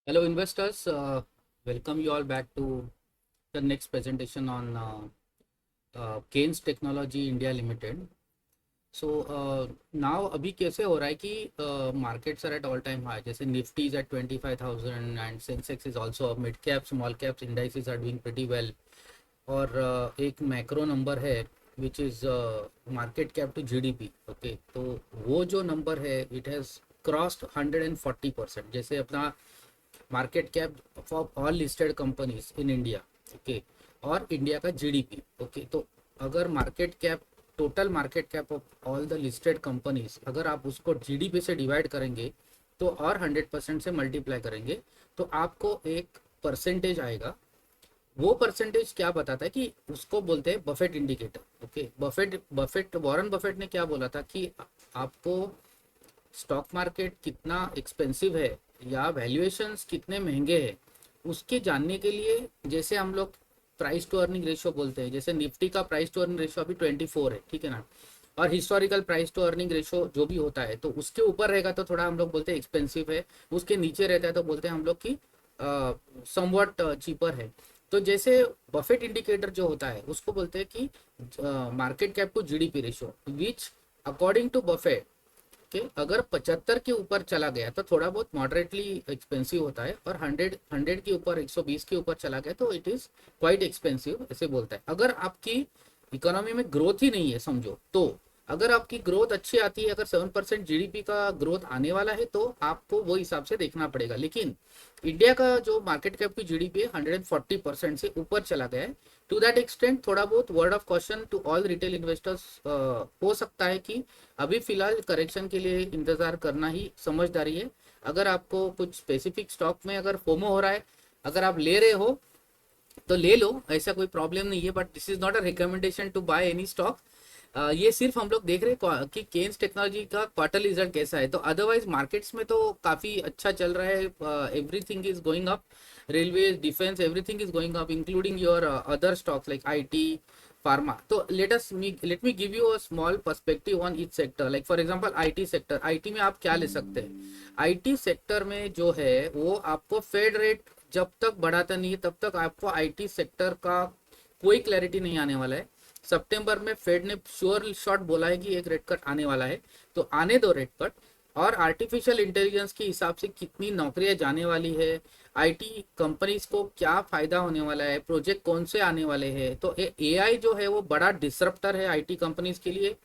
Hello, investors. Welcome you all back to the next presentation on Keynes Technology India Limited. Now अभी कैसे हो रहा है कि markets are at all time high. जैसे Nifty is at 25,000 and Sensex is also up. Mid cap, small caps indices are doing pretty well. और एक macro number है which is market cap to GDP. Okay, तो वो जो number है it has crossed 140%. जैसे अपना market cap for all listed companies in India. Okay, और इंडिया का जीडीपी. ओके, तो अगर market cap, total market cap of all the listed companies, अगर आप उसको जीडीपी से डिवाइड करेंगे तो और 100% से मल्टीप्लाई करेंगे तो आपको एक परसेंटेज आएगा. वो परसेंटेज क्या बताता है कि उसको बोलते हैं Buffett indicator. Okay, Buffett Warren Buffett ने क्या बोला था कि आपको स्टॉक मार्केट कितना एक्सपेंसिव है या वैल्यूएशंस कितने महंगे हैं उसके जानने के लिए, जैसे हम लोग प्राइस टू अर्निंग रेशियो बोलते हैं, जैसे निफ्टी का प्राइस टू अर्निंग रेशियो अभी 24 है, ठीक है ना. और historical price to earning ratio जो भी होता है तो उसके ऊपर रहेगा तो थोड़ा हम लोग बोलते हैं एक्सपेंसिव है, उसके नीचे रहता है तो बोलते हैं हम लोग कि समवट चीपर है. तो जैसे बफेट इंडिकेटर जो होता है उसको बोलते हैं कि market cap to GDP ratio which according to Buffett कि अगर 75 के ऊपर चला गया तो थोड़ा बहुत मॉडरेटली एक्सपेंसिव होता है, और 100 के ऊपर 120 के ऊपर चला गया तो इट इज क्वाइट एक्सपेंसिव, ऐसे बोलता है. अगर आपकी इकोनॉमी में ग्रोथ ही नहीं है समझो, तो अगर आपकी ग्रोथ अच्छी आती है, अगर 7% जीडीपी का ग्रोथ आने वाला है तो आपको वो हिसाब से देखना पड़ेगा. लेकिन इंडिया का जो मार्केट कैप की जीडीपी है 140% से ऊपर चला गया है. टू दैट एक्सटेंट थोड़ा बहुत word of caution to all retail investors हो सकता है कि अभी फिलहाल करेक्शन के लिए इंतजार करना ही समझदारी है. अगर आपको कुछ स्पेसिफिक स्टॉक में अगर फोमो हो रहा है, अगर आप ले रहे हो तो ले लो, ऐसा कोई प्रॉब्लम नहीं है, but this is not a recommendation to buy any stock. ये सिर्फ हम लोग देख रहे हैं कि केन्स टेक्नोलॉजी का क्वार्टर रिजल्ट कैसा है. तो अदरवाइज मार्केट्स में तो काफ़ी अच्छा चल रहा है. Everything is going up. Railway, defence, everything is going up including your other stocks like IT, pharma. तो let me give you a small perspective on each sector. Like for example IT sector. IT में आप क्या ले सकते हैं? IT sector में जो है वो आपको फेड रेट जब तक बढ़ाता नहीं है तब तक आपको आईटी सेक्टर का कोई क्लैरिटी नहीं आने वाला है. सितंबर में फेड ने श्योर शॉट बोला है कि एक रेट कट आने वाला है, तो आने दो रेट कट. और आर्टिफिशियल इंटेलिजेंस के हिसाब से कितनी नौकरियां जाने वाली है, आईटी कंपनीज को क्या फायदा होने वाला है, प्रोजेक्ट कौन से आने वाले हैं, तो एआई जो है वो बड़ा डिसरप्टर है आईटी कंपनीज के लिए.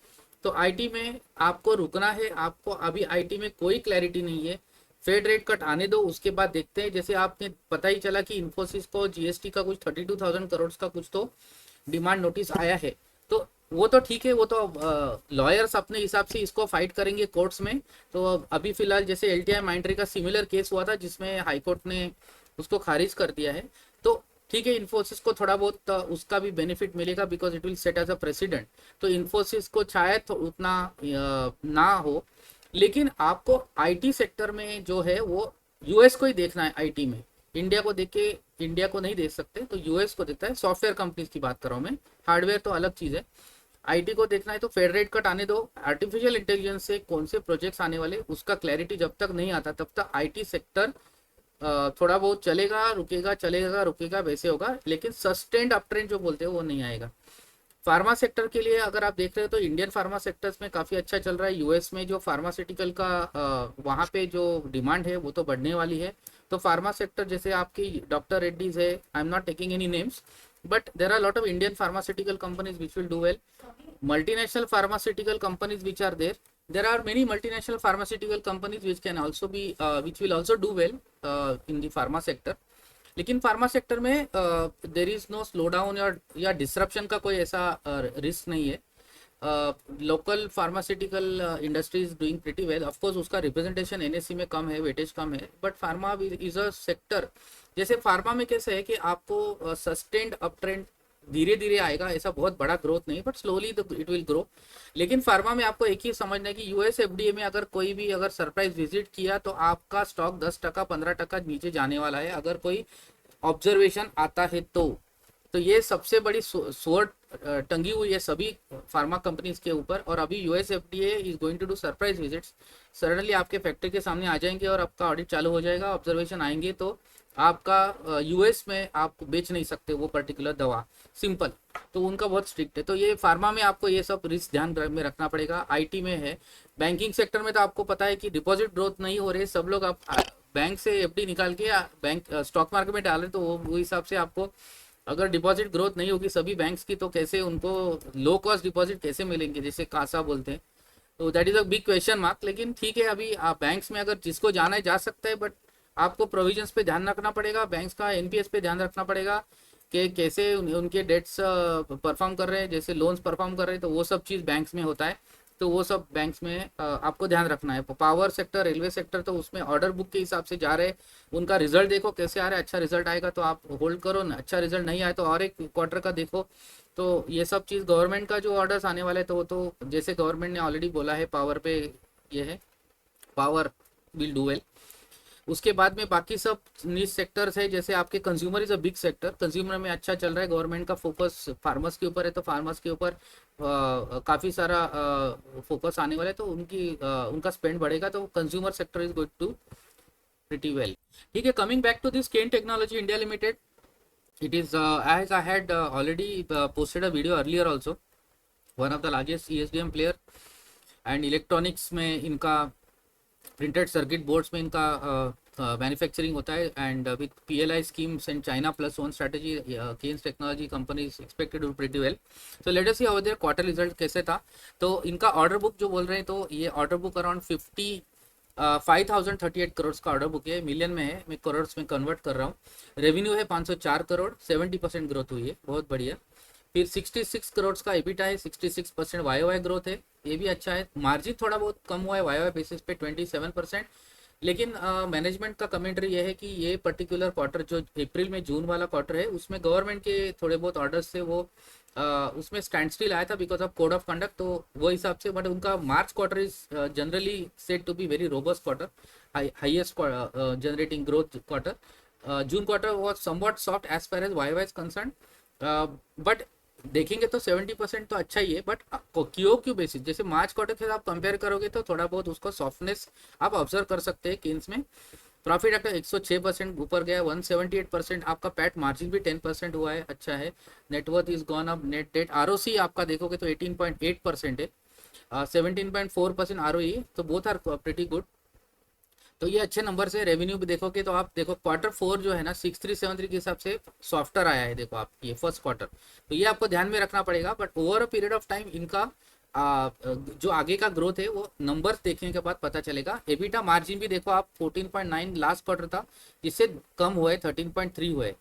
तो आईटी में आपको रुकना है, आपको अभी आईटी में कोई क्लैरिटी नहीं है. फेड रेट कट आने दो, उसके बाद देखते हैं. जैसे आपने पता ही चला कि इन्फोसिस को जीएसटी का कुछ 32,000 करोड़ का कुछ तो डिमांड नोटिस आया है. तो वो तो ठीक है, वो तो लॉयर्स अपने हिसाब से इसको फाइट करेंगे कोर्ट्स में. तो अभी फिलहाल जैसे एलटीआई माइंड्री का सिमिलर केस हुआ था जिसमें हाईकोर्ट ने उसको खारिज कर दिया है. तो ठीक है, इन्फोसिस को थोड़ा बहुत उसका भी बेनिफिट मिलेगा because it will set as a precedent. तो इन्फोसिस को शायद तो उतना ना हो. लेकिन आपको आईटी सेक्टर में जो है वो यूएस को ही देखना है. आईटी में इंडिया को देख के इंडिया को नहीं देख सकते, तो यूएस को देखता है. सॉफ्टवेयर कंपनीज की बात कर रहा हूँ मैं, हार्डवेयर तो अलग चीज़ है. आईटी को देखना है तो फेड रेट कट आने दो. आर्टिफिशियल इंटेलिजेंस से कौन से प्रोजेक्ट्स आने वाले उसका क्लैरिटी जब तक नहीं आता तब तक आईटी सेक्टर थोड़ा बहुत चलेगा रुकेगा, चलेगा रुकेगा, वैसे होगा. लेकिन सस्टेन्ड अप ट्रेंड जो बोलते हैं वो नहीं आएगा. फार्मा सेक्टर के लिए अगर आप देख रहे हो तो इंडियन फार्मा सेक्टर्स में काफ़ी अच्छा चल रहा है. यूएस में जो फार्मास्यूटिकल का वहाँ पे जो डिमांड है वो तो बढ़ने वाली है. तो फार्मा सेक्टर जैसे आपकी डॉक्टर रेड्डीज है, I am not taking any names, but there are lot of Indian pharmaceutical companies which will do well. multinational pharmaceutical companies which are there are many multinational pharmaceutical companies which can also be which will also do well in the pharma sector. लेकिन pharma sector में there is no slowdown या disruption का कोई ऐसा risk नहीं है. Local pharmaceutical industry is doing pretty well. Of course उसका representation NSC में कम है, वेटेज कम है, but pharma is a sector. जैसे फार्मा में कैसे है कि आपको सस्टेन्ड अप ट्रेंड धीरे धीरे आएगा, ऐसा बहुत बड़ा ग्रोथ नहीं, but slowly it will grow. लेकिन फार्मा में आपको एक ही समझना है कि यूएस एफडीए में अगर कोई भी अगर सरप्राइज विजिट किया तो आपका स्टॉक 10% 15% नीचे जाने वाला है अगर कोई ऑब्जर्वेशन आता है तो. तो ये सबसे बड़ी सोर्ट टंगी हुई है सभी फार्मा कंपनीज के ऊपर। और अभी US FDA is going to do surprise visits, suddenly आपके फैक्ट्री के सामने आ जाएंगे और आपका ऑडिट चालू हो जाएगा, ऑब्जर्वेशन आएंगे, तो आपका यूएस में आप बेच नहीं सकते वो पर्टिकुलर दवा, सिंपल। तो उनका बहुत स्ट्रिक्ट है। तो ये फार्मा में आपको ये सब रिस्क ध्यान में रखना पड़ेगा। आईटी में है, बैंकिंग सेक्टर में तो आपको पता है कि डिपॉजिट ग्रोथ नहीं हो रही, सब लोग आप बैंक से एफडी निकाल के बैंक स्टॉक मार्केट में डाल रहे, तो वो हिसाब से आपको अगर डिपॉजिट ग्रोथ नहीं होगी सभी बैंक्स की, तो कैसे उनको लो कॉस्ट डिपॉजिट कैसे मिलेंगे, जैसे कासा बोलते हैं। तो that is a big question mark. लेकिन ठीक है, अभी आप बैंक्स में अगर जिसको जाना है जा सकता है, बट आपको प्रोविजंस पे ध्यान रखना पड़ेगा, बैंक्स का एनपीएस पे ध्यान रखना पड़ेगा कि कैसे उनके डेट्स परफॉर्म कर रहे हैं, जैसे लोन्स परफॉर्म कर रहे हैं, तो वो सब चीज़ बैंक्स में होता है। तो वो सब बैंक्स में आपको ध्यान रखना है। पावर सेक्टर, रेलवे सेक्टर, तो उसमें ऑर्डर बुक के हिसाब से जा रहे हैं, उनका रिजल्ट देखो कैसे आ रहा है, अच्छा रिजल्ट आएगा तो आप होल्ड करो ना, अच्छा रिजल्ट नहीं आए तो और एक क्वार्टर का देखो। तो ये सब चीज़ गवर्नमेंट का जो ऑर्डर्स आने वाले तो वो तो जैसे गवर्नमेंट ने ऑलरेडी बोला है पावर पे, ये है पावर विल डू वेल। उसके बाद में बाकी सब नीच सेक्टर्स है, जैसे आपके consumer is a big sector, consumer में अच्छा चल रहा है, गवर्नमेंट का फोकस फार्मर्स के ऊपर है, तो फार्मर्स के ऊपर काफ़ी सारा फोकस आने वाला है, तो उनका स्पेंड बढ़ेगा, तो consumer sector is going to pretty well. ठीक है, coming back to this Kaynes technology India limited, it is as I had already posted a video earlier also, one of the largest ESDM player, and electronics में इनका printed circuit boards में इनका manufacturing होता है, and with PLI schemes and China plus one strategy, Kaynes technology company is expected to pretty well. So let us see how their quarter result कैसे था। तो इनका ऑर्डर बुक जो बोल रहे हैं, तो ये ऑर्डर बुक अराउंड 5038 करोड़ का ऑर्डर बुक है, मिलियन में है, मैं करोड़ में कन्वर्ट कर रहा हूँ। रेवेन्यू है 504 करोड़, 70% ग्रोथ हुई है, बहुत बढ़िया। फिर 66 करोड़ का एबिटा है, 66% वाई ग्रोथ है, ये भी अच्छा है। मार्जिन थोड़ा बहुत कम हुआ है वाई बेसिस पे 27%। लेकिन मैनेजमेंट का कमेंट्री ये है कि ये पर्टिकुलर क्वार्टर जो अप्रैल में जून वाला क्वार्टर है, उसमें गवर्नमेंट के थोड़े बहुत ऑर्डर्स से वो उसमें स्टैंड स्टिल आया था because of code of conduct, तो वो हिसाब से। बट उनका March quarter is generally said to be very robust quarter, highest generating growth quarter. June quarter was somewhat soft as far as Y wise concern, but देखेंगे तो 70% तो अच्छा ही है। बट क्यू बेसिस जैसे मार्च क्वार्टर के साथ आप कंपेयर करोगे तो थोड़ा बहुत उसको सॉफ्टनेस आप ऑब्जर्व कर सकते हैं केन्स में। प्रॉफिट आफ्टर 106% ऊपर गया, 178%। आपका पैट मार्जिन भी 10% हुआ है, अच्छा है। Net worth is gone up, net date, ROC आपका देखोगे तो 18.8% है, 17.4% आरओई, तो बोथ आर प्रीटी गुड। तो ये अच्छे नंबर से। रेवेन्यू भी देखोगे तो आप देखो क्वार्टर 4 जो है ना 6373 के हिसाब से सॉफ्टर आया है, देखो आप ये फर्स्ट क्वार्टर, तो ये आपको ध्यान में रखना पड़ेगा। But over a period of time इनका जो आगे का ग्रोथ है वो नंबर्स देखने के बाद पता चलेगा। एबिटा मार्जिन भी देखो आप 14.9 लास्ट क्वार्टर था, जिससे कम हुआ है, 13.3 हुआ है।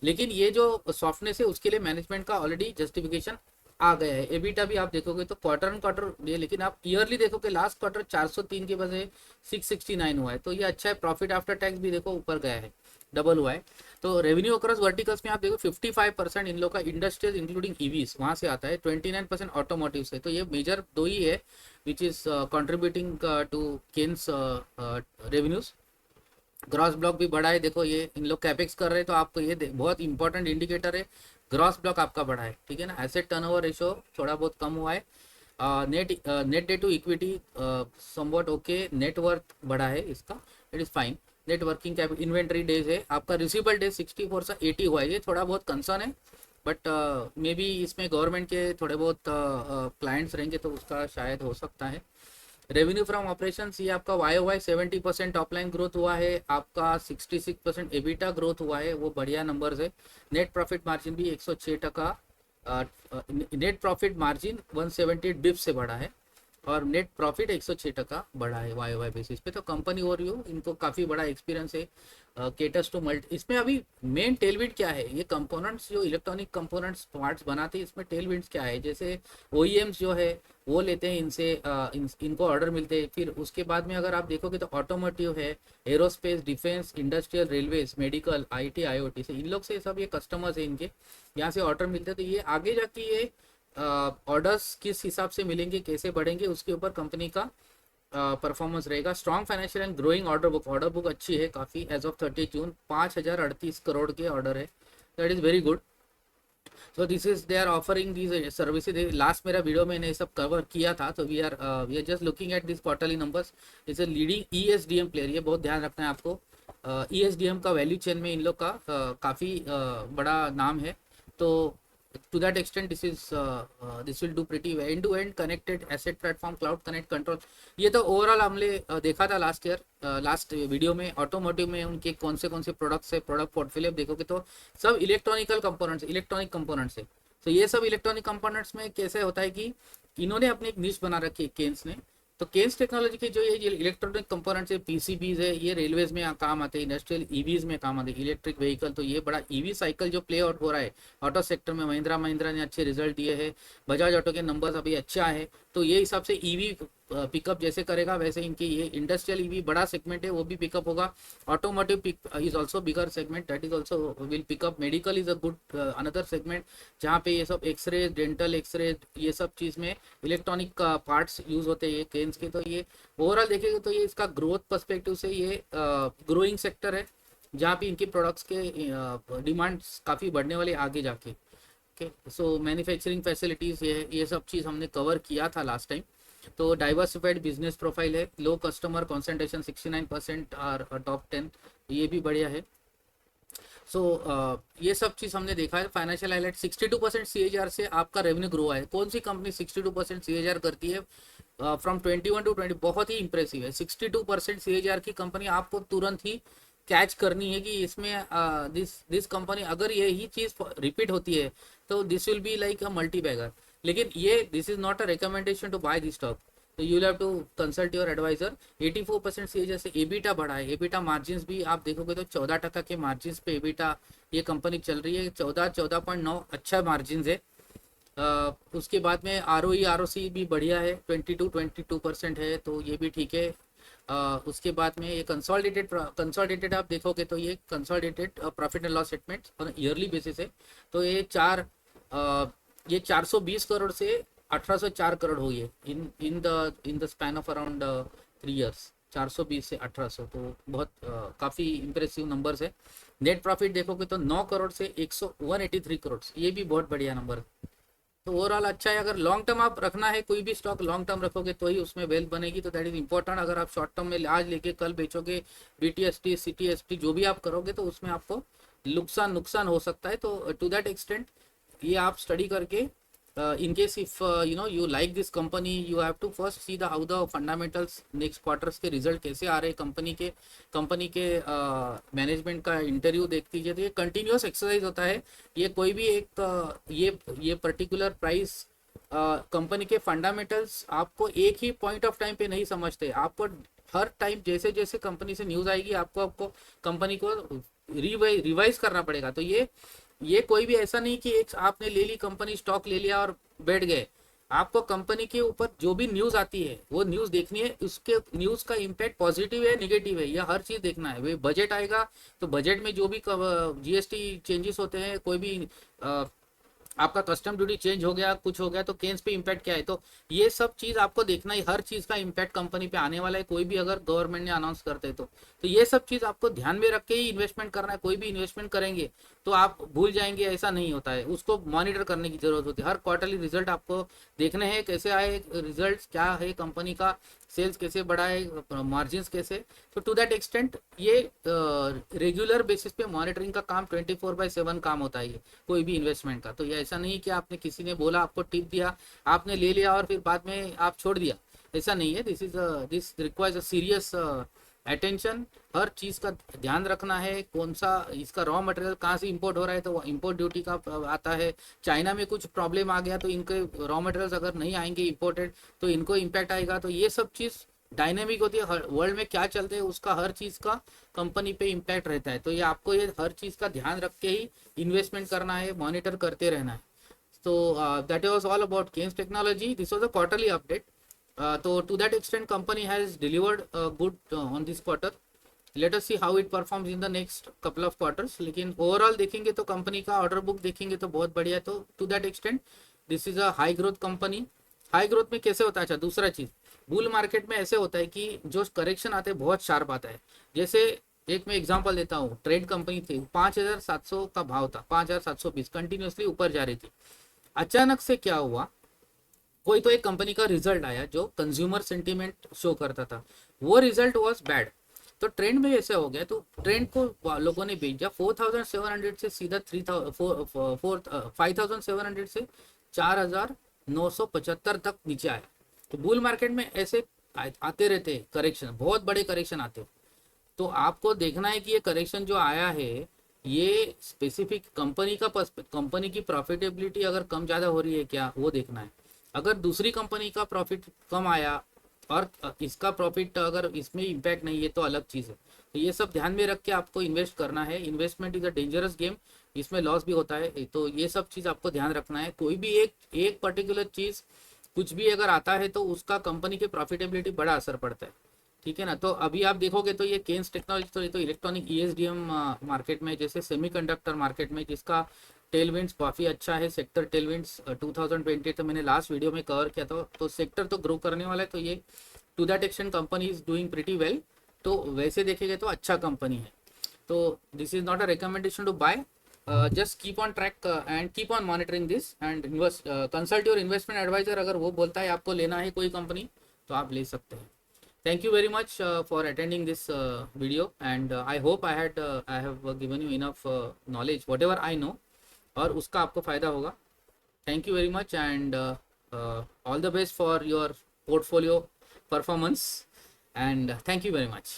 लेकिन ये जो सॉफ्टनेस है उसके लिए मैनेजमेंट का ऑलरेडी जस्टिफिकेशन आ गया है। एबिटा भी आप देखोगे तो क्वार्टर एंड क्वार्टर ये, लेकिन आप ईयरली देखोगे लास्ट क्वार्टर 403 के बजाय 669 हुआ है, तो ये अच्छा है। प्रॉफिट आफ्टर टैक्स भी देखो ऊपर गया है, डबल हुआ है। तो रेवेन्यू अक्रॉस वर्टिकल्स में आप देखो 55% इन लोग का इंडस्ट्रीज इंक्लूडिंग ईवीज वहां से आता है, 29% ऑटोमोटिव से। तो ये मेजर दो ही है which is contributing to Kaynes revenues. Gross block भी बढ़ा है, देखो ये इन लोग कैपेक्स कर रहे हैं, तो आपको ये बहुत इंपॉर्टेंट इंडिकेटर है, ग्रॉस ब्लॉक आपका बढ़ा है, ठीक है ना। एसेट टर्नओवर रेशो थोड़ा बहुत कम हुआ है। Net debt to equity somewhat okay, net worth बढ़ा है इसका, it is fine. Net working capital, inventory days है आपका, रिसीवेबल डेज 64 से 80 हुआ है, ये थोड़ा बहुत कंसर्न है। बट मे बी इसमें गवर्नमेंट के थोड़े बहुत क्लाइंट्स रहेंगे तो उसका शायद हो सकता है। रेवेन्यू फ्रॉम ऑपरेशंस ये आपका Y Y 70% top line growth हुआ है, आपका 66% एबिटा ग्रोथ हुआ है, वो बढ़िया नंबर्स है। नेट प्रॉफिट मार्जिन भी 106%, नेट प्रॉफिट मार्जिन 178 बिप्स से बढ़ा है, और नेट प्रॉफिट 106% बढ़ा है वाई वाई बेसिस पे। तो कंपनी ओवरव्यू, इनको काफ़ी बड़ा एक्सपीरियंस है, केटर्स टू मल्टी। इसमें अभी मेन टेलविंड क्या है, ये कंपोनेंट्स जो इलेक्ट्रॉनिक कंपोनेंट्स पार्ट्स बनाते हैं, इसमें टेलविंड्स क्या है, जैसे ओईएम्स जो है वो लेते हैं इनसे, इनको ऑर्डर मिलते हैं। फिर उसके बाद में अगर आप देखोगे तो ऑटोमोटिव है, aerospace, defence, industrial, railways, medical, IT, IoT से, इन लोग से सब ये कस्टमर्स है इनके, यहाँ से ऑर्डर मिलते हैं। तो ये आगे जाके ये ऑर्डर्स किस हिसाब से मिलेंगे, कैसे बढ़ेंगे, उसके ऊपर कंपनी का परफॉर्मेंस रहेगा। Strong financial and growing order book अच्छी है काफ़ी, एज ऑफ 30 जून 5038 करोड़ के ऑर्डर है, that is very good. So this is they are offering these services. Last मेरा वीडियो में मैंने सब कवर किया था। तो we are just looking at this quarterly numbers. It's a leading ESDM player, ये बहुत ध्यान रखना है आपको। ईएसडीएम का वैल्यू चेन में इन लोग का काफ़ी बड़ा नाम है। तो to that extent this will do pretty well। end to end connected asset platform, cloud connect control, ये तो ओवरऑल हमने देखा था लास्ट ईयर, लास्ट वीडियो में। ऑटोमोटिव में उनके कौन से प्रोडक्ट्स है, प्रोडक्ट पोर्टफोलियो देखोगे तो सब इलेक्ट्रॉनिक कंपोनेंट्स है। तो ये सब इलेक्ट्रॉनिक कंपोनेंट्स में कैसे होता है कि इन्होंने अपनी एक निश बना रखी है केन्स ने। तो केन्स टेक्नोलॉजी के जो ये इलेक्ट्रॉनिक कंपोनेंट्स है, पीसीबीज है, ये रेलवेज में काम आते हैं, इंडस्ट्रियल ईवीज में काम आते हैं, इलेक्ट्रिक व्हीकल। तो ये बड़ा ईवी साइकिल जो प्ले आउट हो रहा है ऑटो सेक्टर में, महिंद्रा ने अच्छे रिजल्ट दिए हैं, बजाज ऑटो के नंबर्स अभी अच्छा है। तो ये हिसाब से ईवी पिकअप जैसे करेगा वैसे इनकी ये इंडस्ट्रियल ईवी बड़ा सेगमेंट है, वो भी पिकअप होगा। Automotive is also bigger segment, that is also will pick up. Medical is a good another segment जहाँ पे ये सब एक्सरे, डेंटल एक्सरे, ये सब चीज़ में इलेक्ट्रॉनिक पार्ट्स यूज होते हैं ये केन्स के। तो ये ओवरऑल देखेंगे तो ये इसका ग्रोथ पर्सपेक्टिव से ये ग्रोइंग सेक्टर है जहाँ पे इनकी प्रोडक्ट्स के डिमांड्स काफ़ी बढ़ने वाले आगे जाके। ओके, सो मैन्युफैक्चरिंग फैसिलिटीज़ ये सब चीज़ हमने कवर किया था लास्ट टाइम। तो डाइवर्सिफाइड बिजनेस प्रोफाइल है, लो कस्टमर कॉन्सेंट्रेशन 69% और टॉप 10, ये भी बढ़िया है। सो ये सब चीज़ हमने देखा है। फाइनेंशियल हाईलाइट 62% CAGR से आपका रेवेन्यू ग्रो है। कौन सी कंपनी 62% CAGR करती है फ्रॉम 21 to 20? बहुत ही इंप्रेसिव है। 62% CAGR की कंपनी आपको तुरंत ही कैच करनी है कि इसमें दिस कंपनी अगर यही चीज़ रिपीट होती है तो this will be like a multibagger. लेकिन ये this is not a recommendation to buy this stock, तो you have to consult your advisor. 84% CAGR से एबिटा बढ़ा है। एबिटा मार्जिन भी आप देखोगे तो 14% के मार्जिन पे एबिटा ये कंपनी चल रही है। 14.9 अच्छा मार्जिन है। उसके बाद में ROE ROC भी बढ़िया है, 22% है, तो ये भी ठीक है। उसके बाद में ये कंसोलिडेटेड आप देखोगे तो ये consolidated profit and loss statement on yearly basis है। तो ये 420 करोड़ से 1804 करोड़ हुई है in the span of around 3 years. 420 से 1800, तो बहुत काफ़ी इंप्रेसिव नंबर्स है। नेट प्रॉफिट देखोगे तो 9 करोड़ से 183 करोड़, ये भी बहुत बढ़िया नंबर है। तो ओवरऑल अच्छा है। अगर लॉन्ग टर्म आप रखना है, कोई भी स्टॉक लॉन्ग टर्म रखोगे तो ही उसमें वेल्थ बनेगी, तो दैट इज इंपॉर्टेंट। अगर आप शॉर्ट टर्म में आज लेके कल बेचोगे, BTST CTST जो भी आप करोगे तो उसमें आपको नुकसान हो सकता है। तो टू दैट एक्सटेंट ये आप स्टडी करके in case if you like this company, you have to first see how the fundamentals next quarters के रिजल्ट कैसे आ रहे हैं कंपनी के मैनेजमेंट का इंटरव्यू देख लीजिए। तो ये कंटिन्यूस एक्सरसाइज होता है। ये कोई भी एक ये पर्टिकुलर प्राइस कंपनी के फंडामेंटल्स आपको एक ही पॉइंट ऑफ टाइम पे नहीं समझते। आपको हर टाइम जैसे जैसे कंपनी से न्यूज़ आएगी आपको कंपनी को रिवाइज करना पड़ेगा। तो ये कोई भी ऐसा नहीं कि एक आपने ले ली कंपनी, स्टॉक ले लिया और बैठ गए। आपको कंपनी के ऊपर जो भी न्यूज़ आती है वो न्यूज़ देखनी है। उसके न्यूज़ का इम्पैक्ट पॉजिटिव है नेगेटिव है, यह हर चीज़ देखना है। वे बजट आएगा तो बजट में जो भी GST चेंजेस होते हैं, कोई भी आपका कस्टम ड्यूटी चेंज हो गया, कुछ हो गया, तो केन्स पे इम्पैक्ट क्या है, तो ये सब चीज़ आपको देखना ही। हर चीज़ का इम्पैक्ट कंपनी पे आने वाला है, कोई भी अगर गवर्नमेंट ने अनाउंस करते तो ये सब चीज़ आपको ध्यान में रख के ही इन्वेस्टमेंट करना है। कोई भी इन्वेस्टमेंट करेंगे तो आप भूल जाएंगे, ऐसा नहीं होता है। उसको मॉनिटर करने की जरूरत होती है। हर क्वार्टरली रिजल्ट आपको देखने हैं, कैसे आए रिजल्ट, क्या है कंपनी का, सेल्स कैसे बढ़ा है, मार्जिन कैसे। तो टू दैट एक्सटेंट ये रेगुलर बेसिस पे मॉनिटरिंग का काम 24/7 काम होता है ये कोई भी इन्वेस्टमेंट का। तो ये ऐसा नहीं कि आपने किसी ने बोला, आपको टिप दिया, आपने ले लिया और फिर बाद में आप छोड़ दिया, ऐसा नहीं है। This requires a serious attention. हर चीज़ का ध्यान रखना है। कौन सा इसका रॉ मटेरियल कहाँ से इंपोर्ट हो रहा है, तो वो इंपोर्ट ड्यूटी का आता है। चाइना में कुछ प्रॉब्लम आ गया तो इनके रॉ मटेरियल्स अगर नहीं आएंगे इंपोर्टेड तो इनको इम्पैक्ट आएगा। तो ये सब चीज़ डायनेमिक होती है। वर्ल्ड में क्या चलते हैं उसका हर चीज़ का कंपनी पे इम्पैक्ट रहता है। तो ये आपको ये हर चीज़ का ध्यान रख के ही इन्वेस्टमेंट करना है, मॉनिटर करते रहना है। So that was all about Kaynes Technology. This was a quarterly update. So to that extent, company has delivered good on this quarter. Let us see how it performs in the next couple of quarters. लेकिन overall देखेंगे तो company का order book देखेंगे तो बहुत बढ़िया है। तो to that extent this is a high growth company. High growth में कैसे होता है, अच्छा दूसरा चीज़, बुल मार्केट में ऐसे होता है कि जो करेक्शन आते हैं बहुत शार्प आता है। जैसे एक मैं एग्जांपल देता हूँ, ट्रेड कंपनी थी, 5,700 का भाव था, 5,720 कंटिन्यूसली ऊपर जा रही थी। अचानक से क्या हुआ, कोई तो एक कंपनी का रिजल्ट आया जो कंज्यूमर सेंटीमेंट शो करता था, वो रिजल्ट वाज बैड, तो ट्रेंड में ऐसे हो गया, तो ट्रेंड को लोगों ने बेच दिया। 4,700 से सीधा 5,700 से 4,975 तक नीचे आया। तो बुल मार्केट में ऐसे आते रहते हैं करेक्शन, बहुत बड़े करेक्शन आते हैं। तो आपको देखना है कि ये करेक्शन जो आया है, ये स्पेसिफिक कंपनी की प्रॉफिटेबिलिटी अगर कम ज़्यादा हो रही है क्या, वो देखना है। अगर दूसरी कंपनी का प्रॉफिट कम आया और इसका प्रॉफिट अगर इसमें इम्पैक्ट नहीं है तो अलग चीज़ है। तो ये सब ध्यान में रख के आपको इन्वेस्ट करना है। Investment is a dangerous game, इसमें लॉस भी होता है, तो ये सब चीज़ आपको ध्यान रखना है। कोई भी एक पर्टिकुलर चीज़ कुछ भी अगर आता है तो उसका कंपनी के प्रॉफिटेबिलिटी बड़ा असर पड़ता है, ठीक है ना। तो अभी आप देखोगे तो ये केन्स टेक्नोलॉजी, तो ये तो इलेक्ट्रॉनिक ईएसडीएम मार्केट में, जैसे सेमीकंडक्टर मार्केट में जिसका टेलविंड्स काफ़ी अच्छा है, सेक्टर टेलविंड्स 2020 तो मैंने लास्ट वीडियो में कवर किया था, तो सेक्टर तो ग्रो करने वाला है, तो ये to that extent company is doing pretty well. तो वैसे देखेंगे तो अच्छा कंपनी है। तो this is not a recommendation to buy, just keep on track and keep on monitoring this and consult your investment advisor. अगर वो बोलता है आपको लेना है कोई कंपनी तो आप ले सकते हैं। Thank you very much for attending this video, and I hope I have given you enough knowledge whatever I know, और उसका आपको फायदा होगा। Thank you very much, and all the best for your portfolio performance, and thank you very much.